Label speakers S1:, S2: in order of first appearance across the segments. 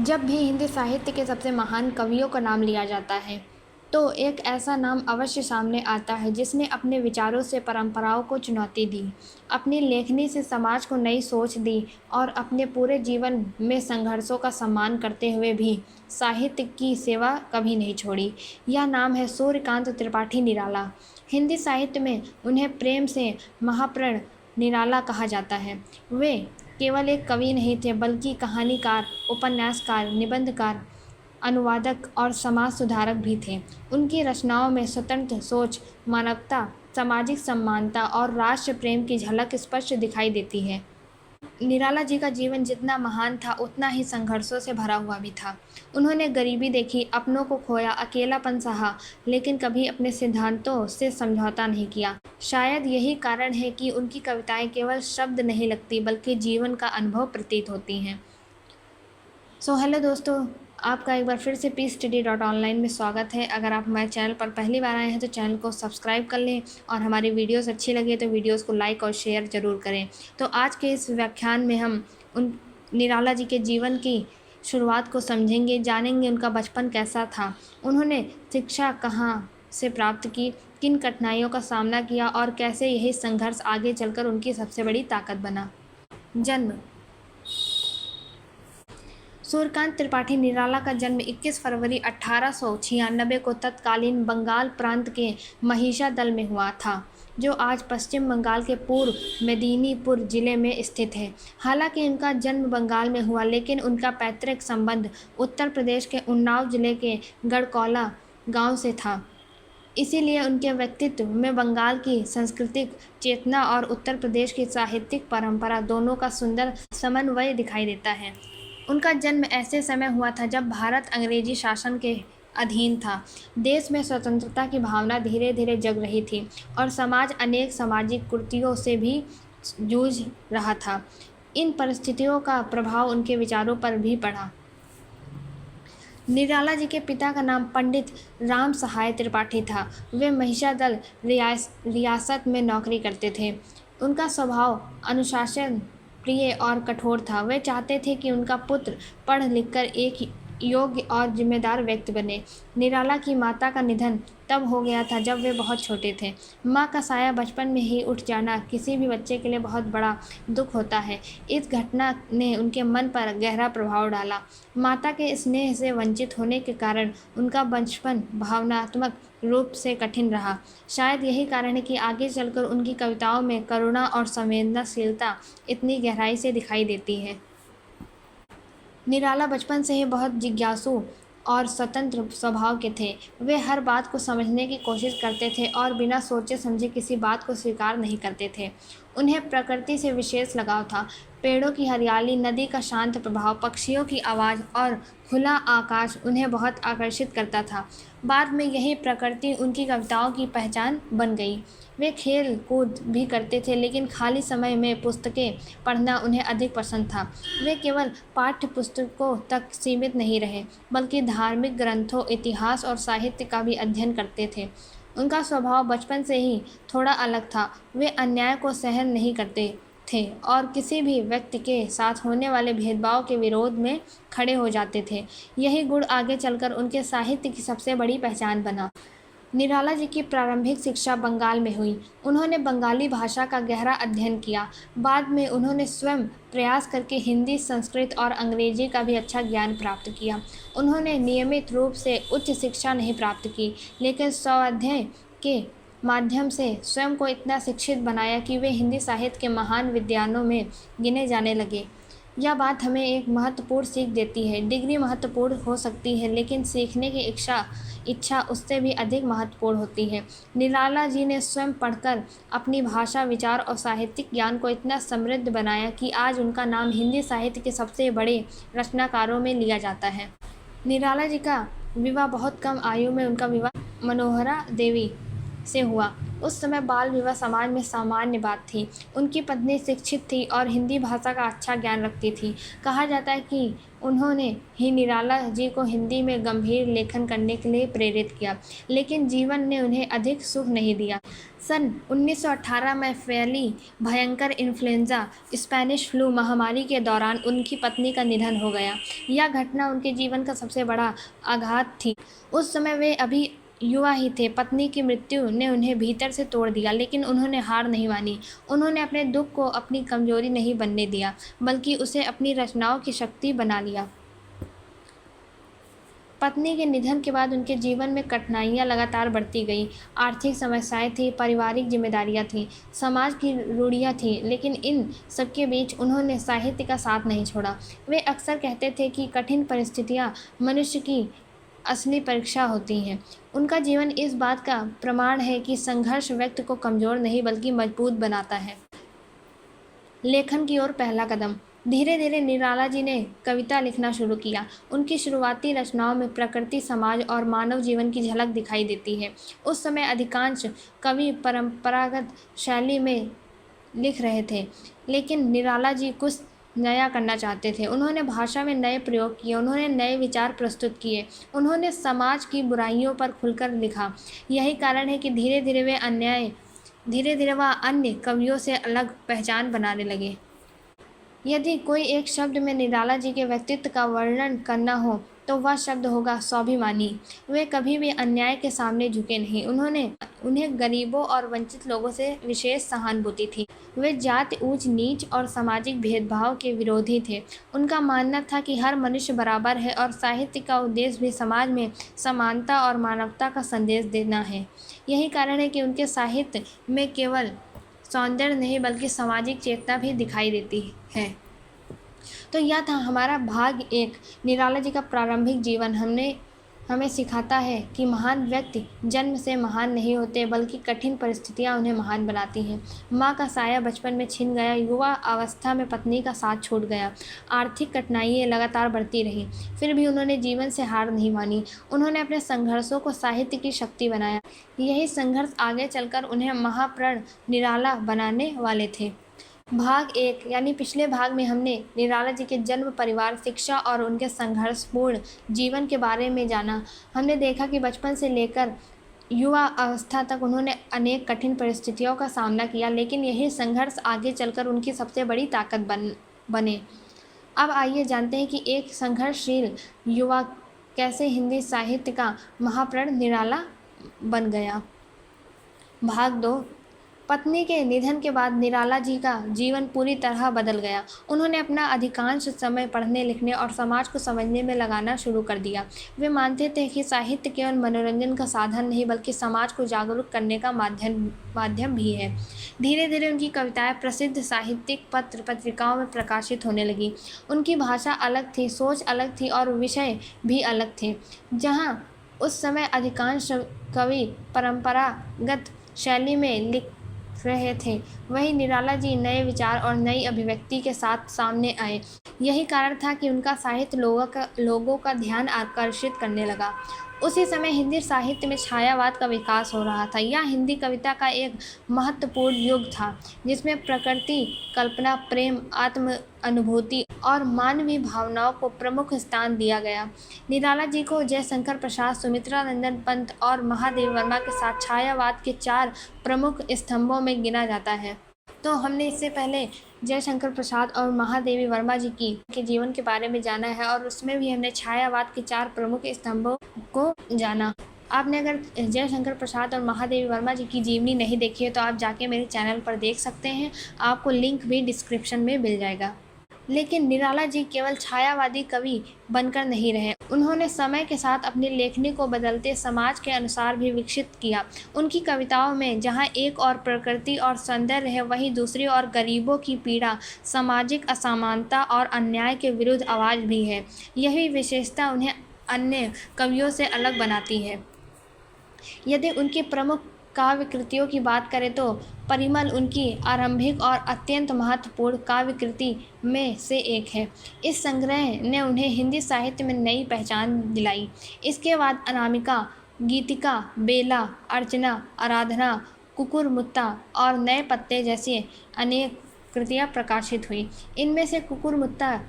S1: जब भी हिंदी साहित्य के सबसे महान कवियों का नाम लिया जाता है, तो एक ऐसा नाम अवश्य सामने आता है जिसने अपने विचारों से परंपराओं को चुनौती दी, अपनी लेखनी से समाज को नई सोच दी और अपने पूरे जीवन में संघर्षों का सम्मान करते हुए भी साहित्य की सेवा कभी नहीं छोड़ी। यह नाम है सूर्यकांत त्रिपाठी निराला। हिंदी साहित्य में उन्हें प्रेम से महाप्राण निराला कहा जाता है। वे केवल एक कवि नहीं थे, बल्कि कहानीकार, उपन्यासकार, निबंधकार, अनुवादक और समाज सुधारक भी थे। उनकी रचनाओं में स्वतंत्र सोच, मानवता, सामाजिक समानता और राष्ट्र प्रेम की झलक स्पष्ट दिखाई देती है। निराला जी का जीवन जितना महान था, उतना ही संघर्षों से भरा हुआ भी था। उन्होंने गरीबी देखी, अपनों को खोया, अकेलापन सहा, लेकिन कभी अपने सिद्धांतों से समझौता नहीं किया। शायद यही कारण है कि उनकी कविताएं केवल शब्द नहीं लगती, बल्कि जीवन का अनुभव प्रतीत होती हैं। हेलो दोस्तों, आपका एक बार फिर से peacestudy.online में स्वागत है। अगर आप हमारे चैनल पर पहली बार आए हैं तो चैनल को सब्सक्राइब कर लें और हमारी वीडियोस अच्छी लगे तो वीडियोस को लाइक और शेयर ज़रूर करें। तो आज के इस व्याख्यान में हम उन निराला जी के जीवन की शुरुआत को समझेंगे, जानेंगे उनका बचपन कैसा था, उन्होंने शिक्षा कहाँ से प्राप्त की, किन कठिनाइयों का सामना किया और कैसे यही संघर्ष आगे चलकर उनकी सबसे बड़ी ताकत बना। जन्म। सूर्यकांत त्रिपाठी निराला का जन्म 21 फरवरी 1896 को तत्कालीन बंगाल प्रांत के महिषादल में हुआ था, जो आज पश्चिम बंगाल के पूर्व मेदिनीपुर जिले में स्थित है। हालांकि उनका जन्म बंगाल में हुआ, लेकिन उनका पैतृक संबंध उत्तर प्रदेश के उन्नाव जिले के गढ़कौला गांव से था। इसीलिए उनके व्यक्तित्व में बंगाल की सांस्कृतिक चेतना और उत्तर प्रदेश की साहित्यिक परंपरा दोनों का सुंदर समन्वय दिखाई देता है। उनका जन्म ऐसे समय हुआ था जब भारत अंग्रेजी शासन के अधीन था। देश में स्वतंत्रता की भावना धीरे धीरे जग रही थी और समाज अनेक सामाजिक कुरीतियों से भी जूझ रहा था। इन परिस्थितियों का प्रभाव उनके विचारों पर भी पड़ा। निराला जी के पिता का नाम पंडित राम सहाय त्रिपाठी था। वे महिषादल रियासत में नौकरी करते थे। उनका स्वभाव अनुशासन प्रिय और कठोर था। वे चाहते थे कि उनका पुत्र पढ़ लिखकर एक योग्य और जिम्मेदार व्यक्ति बने। निराला की माता का निधन तब हो गया था जब वे बहुत छोटे थे। माँ का साया बचपन में ही उठ जाना किसी भी बच्चे के लिए बहुत बड़ा दुख होता है। इस घटना ने उनके मन पर गहरा प्रभाव डाला। माता के स्नेह से वंचित होने के कारण उनका बचपन भावनात्मक रूप से कठिन रहा। शायद यही कारण है कि आगे चलकर उनकी कविताओं में करुणा और संवेदनशीलता इतनी गहराई से दिखाई देती है। निराला बचपन से ही बहुत जिज्ञासु और स्वतंत्र स्वभाव के थे। वे हर बात को समझने की कोशिश करते थे और बिना सोचे समझे किसी बात को स्वीकार नहीं करते थे। उन्हें प्रकृति से विशेष लगाव था। पेड़ों की हरियाली, नदी का शांत प्रभाव, पक्षियों की आवाज़ और खुला आकाश उन्हें बहुत आकर्षित करता था। बाद में यही प्रकृति उनकी कविताओं की पहचान बन गई। वे खेल कूद भी करते थे, लेकिन खाली समय में पुस्तकें पढ़ना उन्हें अधिक पसंद था। वे केवल पाठ्य पुस्तकों तक सीमित नहीं रहे, बल्कि धार्मिक ग्रंथों, इतिहास और साहित्य का भी अध्ययन करते थे। उनका स्वभाव बचपन से ही थोड़ा अलग था। वे अन्याय को सहन नहीं करते थे और किसी भी व्यक्ति के साथ होने वाले भेदभाव के विरोध में खड़े हो जाते थे। यही गुण आगे चलकर उनके साहित्य की सबसे बड़ी पहचान बना। निराला जी की प्रारंभिक शिक्षा बंगाल में हुई। उन्होंने बंगाली भाषा का गहरा अध्ययन किया। बाद में उन्होंने स्वयं प्रयास करके हिंदी, संस्कृत और अंग्रेजी का भी अच्छा ज्ञान प्राप्त किया। उन्होंने नियमित रूप से उच्च शिक्षा नहीं प्राप्त की, लेकिन स्वाध्याय के माध्यम से स्वयं को इतना शिक्षित बनाया कि वे हिंदी साहित्य के महान विद्वानों में गिने जाने लगे। यह बात हमें एक महत्वपूर्ण सीख देती है। डिग्री महत्वपूर्ण हो सकती है, लेकिन सीखने की इच्छा उससे भी अधिक महत्वपूर्ण होती है। निराला जी ने स्वयं पढ़कर अपनी भाषा, विचार और साहित्यिक ज्ञान को इतना समृद्ध बनाया कि आज उनका नाम हिंदी साहित्य के सबसे बड़े रचनाकारों में लिया जाता है। निराला जी का विवाह बहुत कम आयु में उनका विवाह मनोहरा देवी से हुआ। उस समय बाल विवाह समाज में सामान्य बात थी। उनकी पत्नी शिक्षित थी और हिंदी भाषा का अच्छा ज्ञान रखती थी। कहा जाता है कि उन्होंने ही निराला जी को हिंदी में गंभीर लेखन करने के लिए प्रेरित किया, लेकिन जीवन ने उन्हें अधिक सुख नहीं दिया। सन 1918 में फैली भयंकर इन्फ्लुएंजा स्पेनिश फ्लू महामारी के दौरान उनकी पत्नी का निधन हो गया। यह घटना उनके जीवन का सबसे बड़ा आघात थी। उस समय वे अभी युवा ही थे। पत्नी की मृत्यु ने उन्हें भीतर से तोड़ दिया, लेकिन उन्होंने हार नहीं मानी। उन्होंने अपने दुख को अपनी कमजोरी नहीं बनने दिया, बल्कि उसे अपनी रचनाओं की शक्ति बना लिया। पत्नी के निधन के बाद उनके जीवन में कठिनाइयाँ लगातार बढ़ती गईं। आर्थिक समस्याएं थीं, पारिवारिक जिम्मेदारियां थीं, समाज की रूढ़ियाँ थीं, लेकिन इन सबके बीच उन्होंने साहित्य का साथ नहीं छोड़ा। वे अक्सर कहते थे कि कठिन परिस्थितियाँ मनुष्य की असली परीक्षा होती हैं। उनका जीवन इस बात का प्रमाण है कि संघर्ष व्यक्ति को कमज़ोर नहीं बल्कि मजबूत बनाता है। लेखन की ओर पहला कदम। धीरे धीरे निराला जी ने कविता लिखना शुरू किया। उनकी शुरुआती रचनाओं में प्रकृति, समाज और मानव जीवन की झलक दिखाई देती है। उस समय अधिकांश कवि परंपरागत शैली में लिख रहे थे, लेकिन निराला जी कुछ नया करना चाहते थे। उन्होंने भाषा में नए प्रयोग किए, उन्होंने नए विचार प्रस्तुत किए, उन्होंने समाज की बुराइयों पर खुलकर लिखा। यही कारण है कि धीरे धीरे वह अन्य कवियों से अलग पहचान बनाने लगे। यदि कोई एक शब्द में निराला जी के व्यक्तित्व का वर्णन करना हो तो वह शब्द होगा स्वाभिमानी। वे कभी भी अन्याय के सामने झुके नहीं। उन्हें गरीबों और वंचित लोगों से विशेष सहानुभूति थी। वे जाति, ऊंच नीच और सामाजिक भेदभाव के विरोधी थे। उनका मानना था कि हर मनुष्य बराबर है और साहित्य का उद्देश्य भी समाज में समानता और मानवता का संदेश देना है। यही कारण है कि उनके साहित्य में केवल सौंदर्य नहीं बल्कि सामाजिक चेतना भी दिखाई देती है। तो यह था हमारा भाग 1। निराला जी का प्रारंभिक जीवन हमें सिखाता है कि महान व्यक्ति जन्म से महान नहीं होते, बल्कि कठिन परिस्थितियां उन्हें महान बनाती हैं। माँ का साया बचपन में छिन गया, युवा अवस्था में पत्नी का साथ छूट गया, आर्थिक कठिनाइयाँ लगातार बढ़ती रहीं, फिर भी उन्होंने जीवन से हार नहीं मानी। उन्होंने अपने संघर्षों को साहित्य की शक्ति बनाया। यही संघर्ष आगे चलकर उन्हें महाप्राण निराला बनाने वाले थे। भाग 1 यानी पिछले भाग में हमने निराला जी के जन्म, परिवार, शिक्षा और उनके संघर्षपूर्ण जीवन के बारे में जाना। हमने देखा कि बचपन से लेकर युवा अवस्था तक उन्होंने अनेक कठिन परिस्थितियों का सामना किया, लेकिन यही संघर्ष आगे चलकर उनकी सबसे बड़ी ताकत बने। अब आइए जानते हैं कि एक संघर्षशील युवा कैसे हिंदी साहित्य का महाप्राण निराला बन गया। भाग 2 पत्नी के निधन के बाद निराला जी का जीवन पूरी तरह बदल गया। उन्होंने अपना अधिकांश समय पढ़ने, लिखने और समाज को समझने में लगाना शुरू कर दिया। वे मानते थे कि साहित्य केवल मनोरंजन का साधन नहीं बल्कि समाज को जागरूक करने का माध्यम भी है। धीरे धीरे उनकी कविताएं प्रसिद्ध साहित्यिक पत्र पत्रिकाओं में प्रकाशित होने लगी। उनकी भाषा अलग थी, सोच अलग थी और विषय भी अलग थे। जहाँ उस समय अधिकांश कवि परंपरागत शैली में लिख रहे थे, वही निराला जी नए विचार और नई अभिव्यक्ति के साथ सामने आए। यही कारण था कि उनका साहित्य लोगों का ध्यान आकर्षित करने लगा। उसी समय हिंदी साहित्य में छायावाद का विकास हो रहा था। यह हिंदी कविता का एक महत्वपूर्ण युग था, जिसमें प्रकृति, कल्पना, प्रेम, आत्म अनुभूति और मानवीय भावनाओं को प्रमुख स्थान दिया गया। निराला जी को जयशंकर प्रसाद, सुमित्रा नंदन पंत और महादेवी वर्मा के साथ छायावाद के 4 प्रमुख स्तंभों में गिना जाता है। तो हमने इससे पहले जयशंकर प्रसाद और महादेवी वर्मा जी के जीवन के बारे में जाना है और उसमें भी हमने छायावाद के 4 प्रमुख स्तंभों को जाना। आपने अगर जयशंकर प्रसाद और महादेवी वर्मा जी की जीवनी नहीं देखी है तो आप जाके मेरे चैनल पर देख सकते हैं। आपको लिंक भी डिस्क्रिप्शन में मिल जाएगा। लेकिन निराला जी केवल छायावादी कवि बनकर नहीं रहे। उन्होंने समय के साथ अपनी लेखनी को बदलते समाज के अनुसार भी विकसित किया। उनकी कविताओं में जहाँ एक और प्रकृति और सौंदर्य है, वहीं दूसरी ओर गरीबों की पीड़ा, सामाजिक असमानता और अन्याय के विरुद्ध आवाज़ भी है। यही विशेषता उन्हें अन्य कवियों से अलग बनाती है। यदि उनकी प्रमुख काव्य कृतियों की बात करें तो परिमल उनकी आरंभिक और अत्यंत महत्वपूर्ण काव्य कृति में से एक है। इस संग्रह ने उन्हें हिंदी साहित्य में नई पहचान दिलाई। इसके बाद अनामिका, गीतिका, बेला, अर्चना, आराधना, कुकुरमुत्ता और नए पत्ते जैसी अनेक कृतियाँ प्रकाशित हुई। इनमें से कुकुरमुत्ता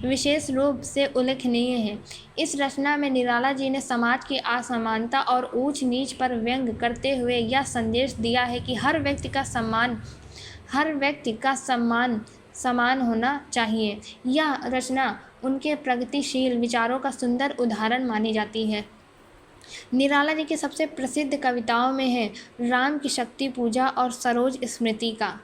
S1: विशेष रूप से उल्लेखनीय है। इस रचना में निराला जी ने समाज की असमानता और ऊंच नीच पर व्यंग करते हुए यह संदेश दिया है कि हर व्यक्ति का सम्मान समान होना चाहिए। यह रचना उनके प्रगतिशील विचारों का सुंदर उदाहरण मानी जाती है। निराला जी की सबसे प्रसिद्ध कविताओं में है राम की शक्ति पूजा और सरोज स्मृति का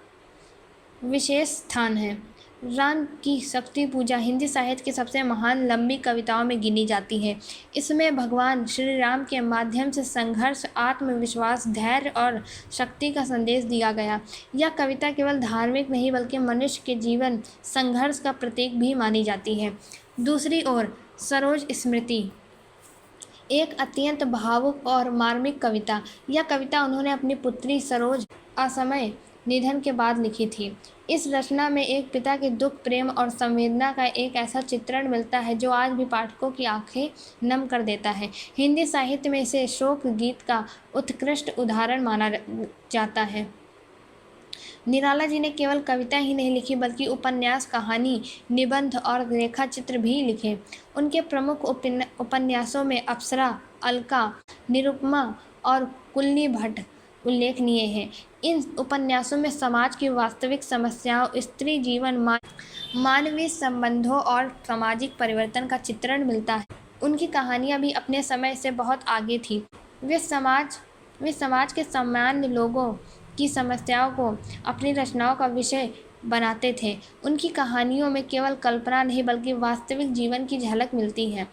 S1: विशेष स्थान है। राम की शक्ति पूजा हिंदी साहित्य की सबसे महान लंबी कविताओं में गिनी जाती है। इसमें भगवान श्री राम के माध्यम से संघर्ष, आत्मविश्वास, धैर्य और शक्ति का संदेश दिया गया। यह कविता केवल धार्मिक नहीं बल्कि मनुष्य के जीवन संघर्ष का प्रतीक भी मानी जाती है। दूसरी ओर सरोज स्मृति एक अत्यंत भावुक और मार्मिक कविता। यह कविता उन्होंने अपनी पुत्री सरोज असमय निधन के बाद लिखी थी। इस रचना में एक पिता के दुख, प्रेम और संवेदना का एक ऐसा चित्रण मिलता है जो आज भी पाठकों की आंखें नम कर देता है। हिंदी साहित्य में इसे शोक गीत का उत्कृष्ट उदाहरण माना जाता है। निराला जी ने केवल कविता ही नहीं लिखी बल्कि उपन्यास, कहानी, निबंध और रेखाचित्र भी लिखे। उनके प्रमुख उपन्यासों में अप्सरा, अलका, निरुपमा और कुल्ली भट्ट उल्लेखनीय हैं। इन उपन्यासों में समाज की वास्तविक समस्याओं, स्त्री जीवन, मानवीय संबंधों और सामाजिक परिवर्तन का चित्रण मिलता है। उनकी कहानियाँ भी अपने समय से बहुत आगे थीं। वे समाज के सामान्य लोगों की समस्याओं को अपनी रचनाओं का विषय बनाते थे। उनकी कहानियों में केवल कल्पना नहीं बल्कि वास्तविक जीवन की झलक मिलती है।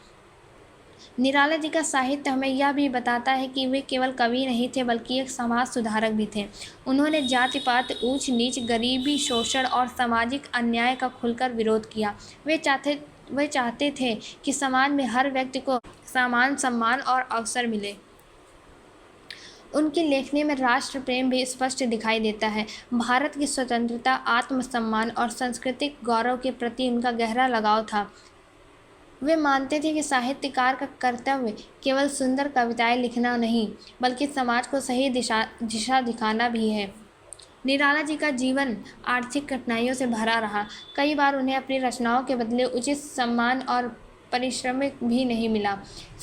S1: निराला जी का साहित्य हमें यह भी बताता है कि वे केवल कवि नहीं थे बल्कि एक समाज सुधारक भी थे। उन्होंने जाति-पात, ऊंच नीच, गरीबी, शोषण और सामाजिक अन्याय का खुलकर विरोध किया। वे चाहते थे कि समाज में हर व्यक्ति को समान सम्मान और अवसर मिले। उनकी लेखनी में राष्ट्र प्रेम भी स्पष्ट दिखाई देता है। भारत की स्वतंत्रता, आत्मसम्मान और सांस्कृतिक गौरव के प्रति उनका गहरा लगाव था। वे मानते थे कि साहित्यकार का कर्तव्य केवल सुंदर कविताएं लिखना नहीं बल्कि समाज को सही दिशा दिखाना भी है। निराला जी का जीवन आर्थिक कठिनाइयों से भरा रहा। कई बार उन्हें अपनी रचनाओं के बदले उचित सम्मान और पारिश्रमिक भी नहीं मिला।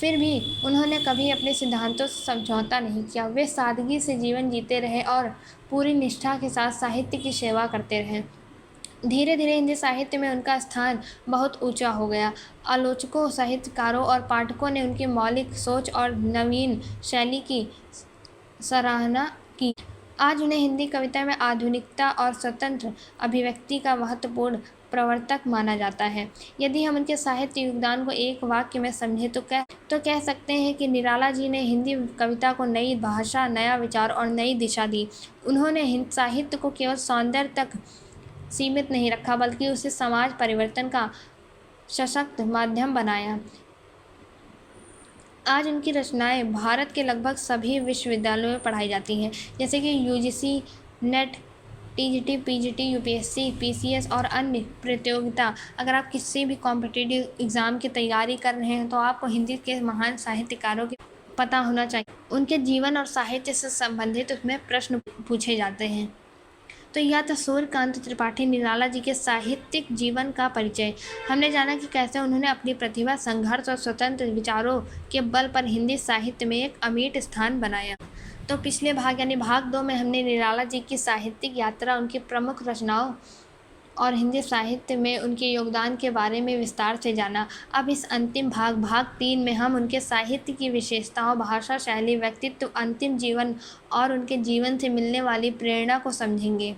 S1: फिर भी उन्होंने कभी अपने सिद्धांतों से समझौता नहीं किया। वे सादगी से जीवन जीते रहे और पूरी निष्ठा के साथ साहित्य की सेवा करते रहे। धीरे धीरे हिंदी साहित्य में उनका स्थान बहुत ऊंचा हो गया। आलोचकों, साहित्यकारों और पाठकों ने उनकी मौलिक सोच और नवीन शैली की सराहना की। आज उन्हें हिंदी कविता में आधुनिकता और स्वतंत्र अभिव्यक्ति का महत्वपूर्ण प्रवर्तक माना जाता है। यदि हम उनके साहित्य योगदान को एक वाक्य में समझें तो कह सकते हैं कि निराला जी ने हिंदी कविता को नई भाषा, नया विचार और नई दिशा दी। उन्होंने साहित्य को केवल सौंदर्य तक सीमित नहीं रखा बल्कि उसे समाज परिवर्तन का सशक्त माध्यम बनाया। आज उनकी रचनाएं भारत के लगभग सभी विश्वविद्यालयों में पढ़ाई जाती हैं, जैसे कि UGC, net, TGT, PGT, UPSC, PCS और अन्य प्रतियोगिता। अगर आप किसी भी कॉम्पिटिटिव एग्ज़ाम की तैयारी कर रहे हैं तो आपको हिंदी के महान साहित्यकारों के पता होना चाहिए। उनके जीवन और साहित्य से संबंधित उसमें प्रश्न पूछे जाते हैं। तो यह था सूर्यकांत त्रिपाठी निराला जी के साहित्यिक जीवन का परिचय। हमने जाना कि कैसे उन्होंने अपनी प्रतिभा, संघर्ष और स्वतंत्र विचारों के बल पर हिंदी साहित्य में एक अमिट स्थान बनाया। तो पिछले भाग यानी भाग 2 में हमने निराला जी की साहित्यिक यात्रा, उनकी प्रमुख रचनाओं और हिंदी साहित्य में उनके योगदान के बारे में विस्तार से जाना। अब इस अंतिम भाग 3 में हम उनके साहित्य की विशेषताओं, भाषा शैली, व्यक्तित्व, अंतिम जीवन और उनके जीवन से मिलने वाली प्रेरणा को समझेंगे।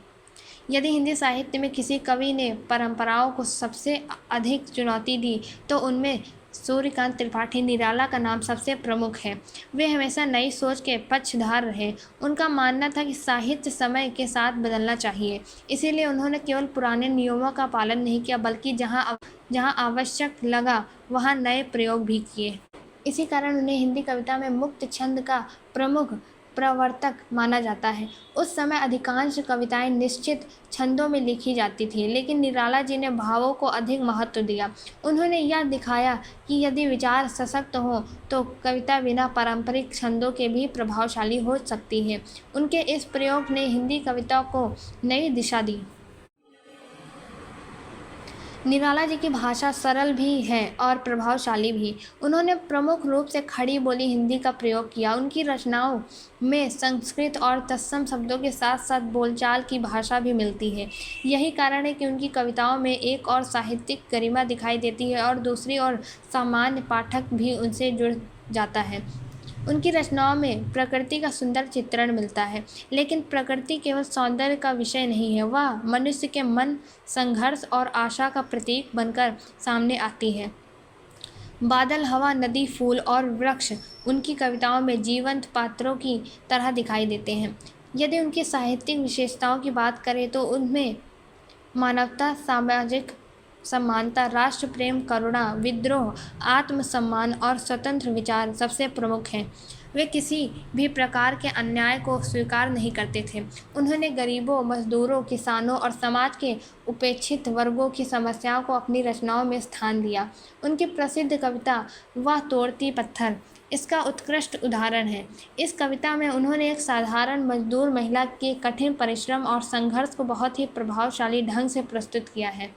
S1: यदि हिंदी साहित्य में किसी कवि ने परंपराओं को सबसे अधिक चुनौती दी तो उनमें सूर्यकांत त्रिपाठी निराला का नाम सबसे प्रमुख है। वे हमेशा नई सोच के पक्षधर रहे। उनका मानना था कि साहित्य समय के साथ बदलना चाहिए। इसीलिए उन्होंने केवल पुराने नियमों का पालन नहीं किया बल्कि जहाँ आवश्यक लगा वहाँ नए प्रयोग भी किए। इसी कारण उन्हें हिंदी कविता में मुक्त छंद का प्रमुख प्रवर्तक माना जाता है। उस समय अधिकांश कविताएं निश्चित छंदों में लिखी जाती थीं, लेकिन निराला जी ने भावों को अधिक महत्व दिया। उन्होंने यह दिखाया कि यदि विचार सशक्त हों तो कविता बिना पारंपरिक छंदों के भी प्रभावशाली हो सकती है। उनके इस प्रयोग ने हिंदी कविता को नई दिशा दी। निराला जी की भाषा सरल भी है और प्रभावशाली भी। उन्होंने प्रमुख रूप से खड़ी बोली हिंदी का प्रयोग किया। उनकी रचनाओं में संस्कृत और तत्सम शब्दों के साथ साथ बोलचाल की भाषा भी मिलती है। यही कारण है कि उनकी कविताओं में एक और साहित्यिक गरिमा दिखाई देती है और दूसरी ओर सामान्य पाठक भी उनसे जुड़ जाता है। उनकी रचनाओं में प्रकृति का सुंदर चित्रण मिलता है, लेकिन प्रकृति केवल सौंदर्य का विषय नहीं है, वह मनुष्य के मन, संघर्ष और आशा का प्रतीक बनकर सामने आती है। बादल, हवा, नदी, फूल और वृक्ष उनकी कविताओं में जीवंत पात्रों की तरह दिखाई देते हैं। यदि उनकी साहित्यिक विशेषताओं की बात करें तो उनमें मानवता, सामाजिक समानता, राष्ट्र प्रेम, करुणा, विद्रोह, आत्मसम्मान और स्वतंत्र विचार सबसे प्रमुख हैं। वे किसी भी प्रकार के अन्याय को स्वीकार नहीं करते थे। उन्होंने गरीबों, मजदूरों, किसानों और समाज के उपेक्षित वर्गों की समस्याओं को अपनी रचनाओं में स्थान दिया। उनकी प्रसिद्ध कविता वह तोड़ती पत्थर इसका उत्कृष्ट उदाहरण है। इस कविता में उन्होंने एक साधारण मजदूर महिला के कठिन परिश्रम और संघर्ष को बहुत ही प्रभावशाली ढंग से प्रस्तुत किया है।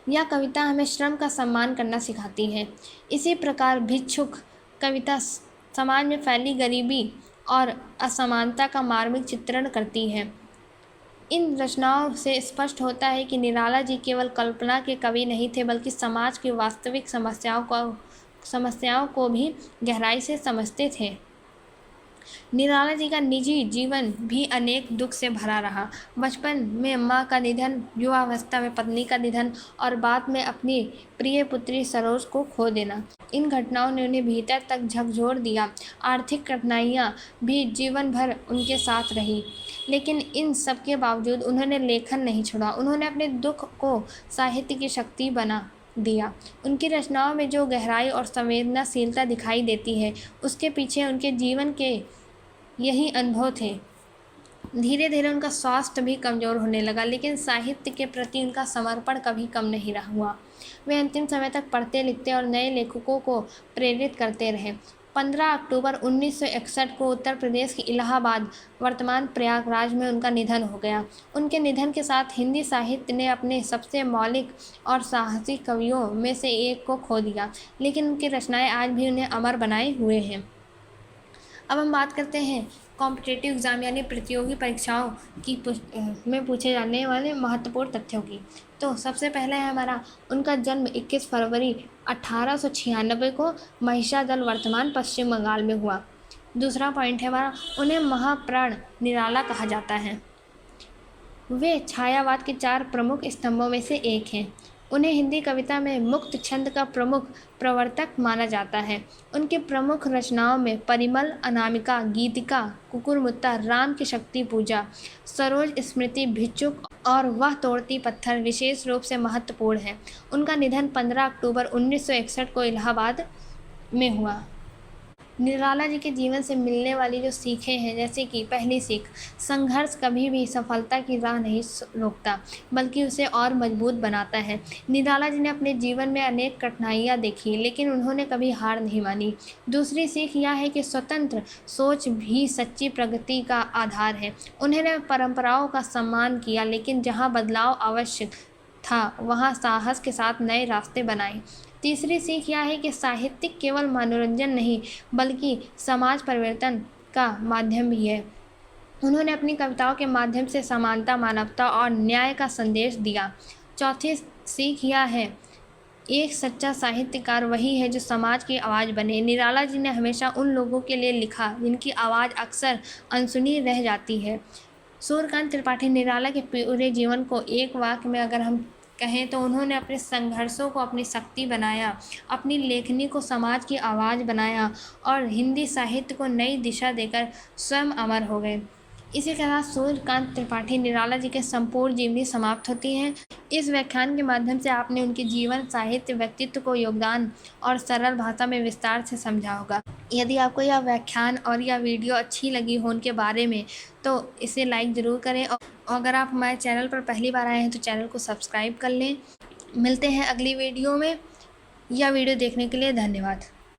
S1: यह कविता हमें श्रम का सम्मान करना सिखाती है। इसी प्रकार भिक्षुक कविता समाज में फैली गरीबी और असमानता का मार्मिक चित्रण करती है। इन रचनाओं से स्पष्ट होता है कि निराला जी केवल कल्पना के कवि नहीं थे, बल्कि समाज की वास्तविक समस्याओं को भी गहराई से समझते थे। निराला जी का निजी जीवन भी अनेक दुख से भरा रहा। बचपन में मां का निधन, युवावस्था में पत्नी का निधन और बाद में अपनी प्रिय पुत्री सरोज को खो देना, इन घटनाओं ने उन्हें भीतर तक झकझोर दिया। आर्थिक कठिनाइयाँ भी जीवन भर उनके साथ रही, लेकिन इन सब के बावजूद उन्होंने लेखन नहीं छोड़ा। उन्होंने अपने दुख को साहित्य की शक्ति बना दिया। उनकी रचनाओं में जो गहराई और संवेदनाशीलता दिखाई देती है, उसके पीछे उनके जीवन के यही अनुभव थे। धीरे धीरे उनका स्वास्थ्य भी कमज़ोर होने लगा, लेकिन साहित्य के प्रति उनका समर्पण कभी कम नहीं रहा हुआ। वे अंतिम समय तक पढ़ते, लिखते और नए लेखकों को प्रेरित करते रहे। 15 अक्टूबर 1961 को उत्तर प्रदेश के इलाहाबाद, वर्तमान प्रयागराज में उनका निधन हो गया। उनके निधन के साथ हिंदी साहित्य ने अपने सबसे मौलिक और साहसी कवियों में से एक को खो दिया, लेकिन उनकी रचनाएं आज भी उन्हें अमर बनाए हुए हैं। अब हम बात करते हैं कॉम्पिटिटिव एग्ज़ाम यानी प्रतियोगी परीक्षाओं में पूछे जाने वाले महत्वपूर्ण तथ्यों की। तो सबसे पहला है हमारा उनका जन्म 21 फरवरी 1896 को महिषादल, वर्तमान पश्चिम बंगाल में हुआ। दूसरा पॉइंट है हमारा उन्हें महाप्राण निराला कहा जाता है। वे छायावाद के 4 प्रमुख स्तंभों में से एक हैं। उन्हें हिंदी कविता में मुक्त छंद का प्रमुख प्रवर्तक माना जाता है। उनकी प्रमुख रचनाओं में परिमल, अनामिका, गीतिका, कुकुरमुत्ता, राम की शक्ति पूजा, सरोज स्मृति, भिक्षुक और वह तोड़ती पत्थर विशेष रूप से महत्वपूर्ण है। उनका निधन 15 अक्टूबर 1961 को इलाहाबाद में हुआ। निराला जी के जीवन से मिलने वाली जो सीखें हैं, जैसे कि पहली सीख, संघर्ष कभी भी सफलता की राह नहीं रोकता, बल्कि उसे और मजबूत बनाता है। निराला जी ने अपने जीवन में अनेक कठिनाइयाँ देखी, लेकिन उन्होंने कभी हार नहीं मानी। दूसरी सीख यह है कि स्वतंत्र सोच भी सच्ची प्रगति का आधार है। उन्होंने परंपराओं का सम्मान किया, लेकिन जहाँ बदलाव आवश्यक था वहाँ साहस के साथ नए रास्ते बनाए। तीसरी सीख यह है कि साहित्य केवल मनोरंजन नहीं, बल्कि समाज परिवर्तन का माध्यम भी है। उन्होंने अपनी कविताओं के माध्यम से समानता, मानवता और न्याय का संदेश दिया। चौथी सीख यह है, एक सच्चा साहित्यकार वही है जो समाज की आवाज़ बने। निराला जी ने हमेशा उन लोगों के लिए लिखा जिनकी आवाज़ अक्सर अनसुनी रह जाती है। सूर्यकांत त्रिपाठी निराला के पूरे जीवन को एक वाक्य में अगर हम कहें तो उन्होंने अपने संघर्षों को अपनी शक्ति बनाया, अपनी लेखनी को समाज की आवाज़ बनाया और हिंदी साहित्य को नई दिशा देकर स्वयं अमर हो गए। इसी के साथ सूर्यकांत त्रिपाठी निराला जी के संपूर्ण जीवनी समाप्त होती है। इस व्याख्यान के माध्यम से आपने उनके जीवन, साहित्य, व्यक्तित्व को योगदान और सरल भाषा में विस्तार से समझा होगा। यदि आपको यह व्याख्यान और यह वीडियो अच्छी लगी हो उनके बारे में, तो इसे लाइक ज़रूर करें और अगर आप हमारे चैनल पर पहली बार आए हैं तो चैनल को सब्सक्राइब कर लें। मिलते हैं अगली वीडियो में। यह वीडियो देखने के लिए धन्यवाद।